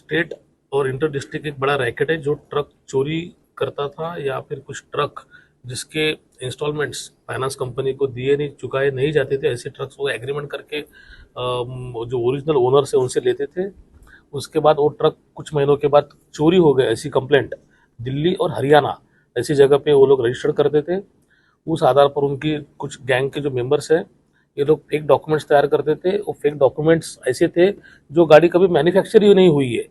State और inter district एक बड़ा रैकेट है जो ट्रक चोरी करता था या फिर कुछ ट्रक जिसके इंस्टॉलमेंट्स फाइनेंस कंपनी को दिए नहीं चुकाए नहीं जाते थे, ऐसे ट्रक्स वो एग्रीमेंट करके जो ओरिजिनल ओनर से उनसे लेते थे। उसके बाद वो ट्रक कुछ महीनों के बाद चोरी हो गए, ऐसी कंप्लेंट दिल्ली और हरियाणा ऐसी जगह पे वो लोग रजिस्टर करते थे। उस आधार पर उनकी कुछ गैंग के जो मेंबर्स हैं ये लोग फेक डॉक्यूमेंट्स तैयार करते थे। वो फेक डॉक्यूमेंट्स ऐसे थे जो गाड़ी कभी मैन्युफैक्चर ही नहीं हुई है,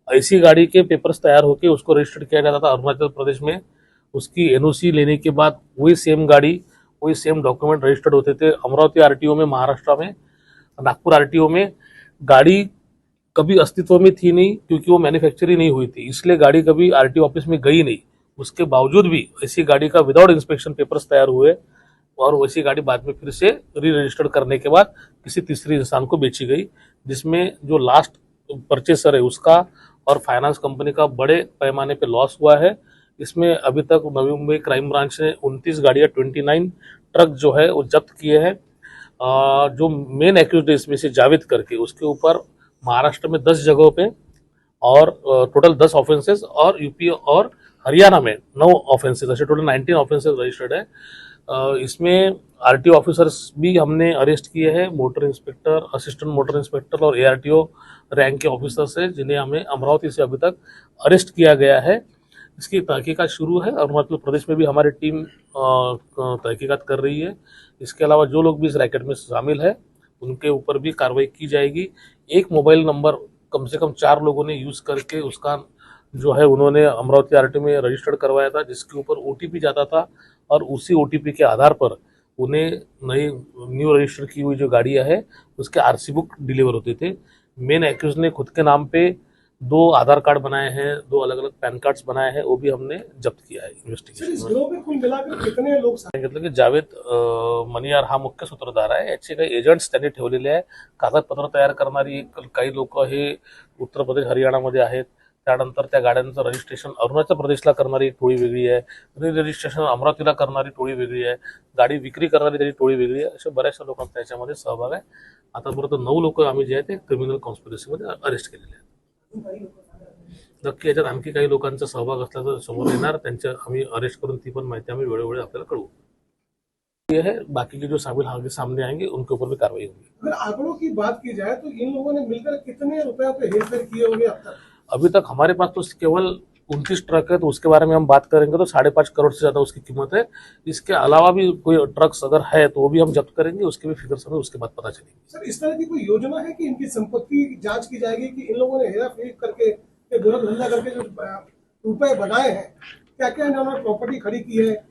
ऐसी गाड़ी के पेपर्स तैयार होकर उसको रजिस्टर किया जाता था अरुणाचल प्रदेश में। उसकी एनओसी लेने के बाद वही सेम गाड़ी वही सेम डॉक्यूमेंट रजिस्टर्ड होते थे अमरावती आरटीओ में, महाराष्ट्र में, नागपुर आरटीओ में। गाड़ी कभी अस्तित्व में थी नहीं क्योंकि वो मैन्युफैक्चर ही नहीं हुई थी, इसलिए गाड़ी कभी आरटीओ ऑफिस में गई नहीं। उसके बावजूद भी ऐसी गाड़ी का विदाउट इंस्पेक्शन पेपर्स तैयार हुए और वैसी गाड़ी बाद में फिर से री रजिस्टर्ड करने के बाद किसी तीसरे इंसान को बेची गई, जिसमें जो लास्ट परचेसर है उसका और फाइनेंस कंपनी का बड़े पैमाने पे लॉस हुआ है। इसमें अभी तक नवी मुंबई क्राइम ब्रांच ने 29 गाड़ियां 29 ट्रक जो है वो जब्त किए हैं। जो मेन एक्यूज इसमें से जावेद करके उसके ऊपर महाराष्ट्र में 10 जगहों पे और टोटल 10 ऑफेंसेस और यूपी और हरियाणा में 9 ऑफेंसेस, ऐसे टोटल 19 ऑफेंसेस रजिस्टर्ड है। इसमें आरटीओ ऑफिसर्स भी हमने अरेस्ट किए हैं, motor inspector, assistant motor inspector और एआरटीओ रैंक के ऑफिसर्स हैं जिन्हें हमें अमरावती से अभी तक अरेस्ट किया गया है। इसकी तहकीकात शुरू है। अरुणाचल प्रदेश में भी हमारी टीम तहकीकात कर रही है। इसके अलावा जो लोग भी इस रैकेट में शामिल है उनके ऊपर भी कार्रवाई की जाएगी। एक मोबाइल नंबर कम से कम 4 लोगों ने यूज करके उसका जो है उन्होंने अमरावती आरटी में रजिस्टर्ड करवाया था जिसके ऊपर ओटीपी जाता था और उसी ओटीपी के आधार पर उन्हें नई न्यू रजिस्टर की हुई जो गाड़ियां है उसके आरसी बुक डिलीवर होते थे। मेन एक्यूज ने खुद के नाम पे 2 आधार कार्ड बनाए हैं, 2 अलग अलग पैन कार्ड्स बनाए हैं, वो भी हमने जब्त किया है इन्व्हेस्टिगेशन में। कुल मिलाकर कितने लोग सांगितलं की जावेद मनियार हा मुख्य सूत्रधार आहे। याचे काही एजंट्स त्यांनी ठेवलेले आहे। कागदपत्र तयार करणारी काही लोक हे उत्तर प्रदेश हरियाणामध्ये आहेत। त्यानंतर त्या गाड्यांचं रजिस्ट्रेशन अरुणाचल प्रदेशला करणारी एक टोळी वेगळी आहे, रजिस्ट्रेशन अमरावतीला करणारी टोळी वेगळी आहे, गाडी विक्री करणारी त्याची टोळी वेगळी आहे। अशा बऱ्याचशा लोकांचा त्याच्यामध्ये सहभाग आहे। आतापर्यंत 9 लोक आम्ही जे आहे ते क्रिमिनल कॉन्स्पिरसीमध्ये अरेस्ट केलेले आहेत। नक्की याच्यात आणखी काही लोकांचा सहभाग असला तर समोर येणार, त्यांच्या आम्ही अरेस्ट करून ती पण माहिती आम्ही वेळोवेळी आपल्याला कळवू। ये है, बाकी के जो शामिल आगे सामने आएंगे उनके ऊपर भी कार्रवाई होगी। अगर आंकड़ों की बात की जाए तो इन लोगों ने मिलकर कितने रुपए पे हेरफेर किए होंगे अब तक? अभी तक हमारे पास तो केवल 29 ट्रक है, तो उसके बारे में हम बात करेंगे तो 5.5 करोड़ से ज्यादा उसकी कीमत है। इसके अलावा भी कोई ट्रक्स अगर है तो वो भी हम जब्त करेंगे, उसके भी फिगर्स हमें उसके बाद पता चलेंगे। सर, इस तरह की कोई योजना है कि इनकी संपत्ति की जांच की जाएगी कि इन लोगों ने हेरा फेरी करके गोरा धंधा करके जो रुपए बनाए हैं, क्या क्या इन्होंने प्रॉपर्टी खड़ी की है,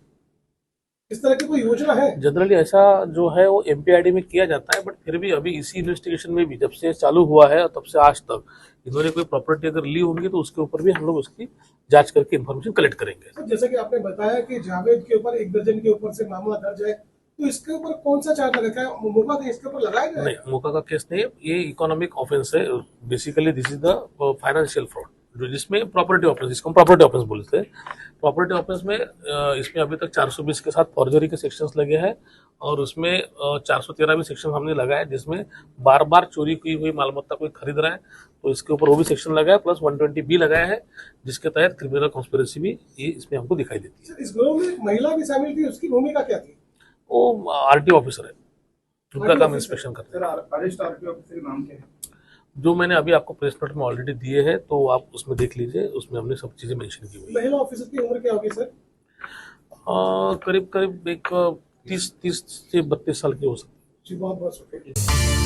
इस तरह की कोई योजना है? जनरली ऐसा जो है वो एमपीआईडी में किया जाता है, बट फिर भी अभी इसी इन्वेस्टिगेशन में भी जब से चालू हुआ है तब से आज तक इन्होंने कोई प्रॉपर्टी अगर ली होंगी तो उसके ऊपर भी हम लोग उसकी जांच करके इन्फॉर्मेशन कलेक्ट करेंगे। सर, जैसे कि आपने बताया कि जावेद के ऊपर 1 दर्जन के ऊपर से मामला दर्ज है, तो इसके ऊपर कौन सा चार्ज लगा? क्या मोका का इसके ऊपर लगाया गया? नहीं, मोका का केस नहीं है, ये इकोनॉमिक ऑफेंस है। Basically this is the financial fraud, जो जिसमें प्रॉपर्टी ऑफेंस, जिसको हम प्रॉपर्टी ऑफेंस बोलते हैं। प्रॉपर्टी ऑफेंस में इसमें अभी तक 420 के साथ फॉर्जरी के सेक्शंस लगे हैं और उसमें 413 भी सेक्शन हमने लगाया है, जिसमें बार बार चोरी की हुई मालमत्ता कोई खरीद रहा है तो इसके ऊपर वो भी सेक्शन लगाया, प्लस 120 बी लगाया है जिसके तहत क्रिमिनल कॉन्स्पिरेसी भी ये इसमें हमको दिखाई देती है। इस गिरोह में महिला भी शामिल थी, उसकी भूमिका क्या थी? वो आरटीओ ऑफिसर है, उनका काम इंस्पेक्शन करते हैं। अरेस्ट आरटीओ ऑफिसर का नाम क्या है? जो मैंने अभी आपको प्रेस नोट में ऑलरेडी दिए हैं तो आप उसमें देख लीजिए, उसमें हमने सब चीजें मेंशन की हुई है। महिला ऑफिसर की उम्र क्या होगी सर? करीब करीब एक 30 से 32 साल की हो सकती है। जी, बहुत बहुत शुक्रिया।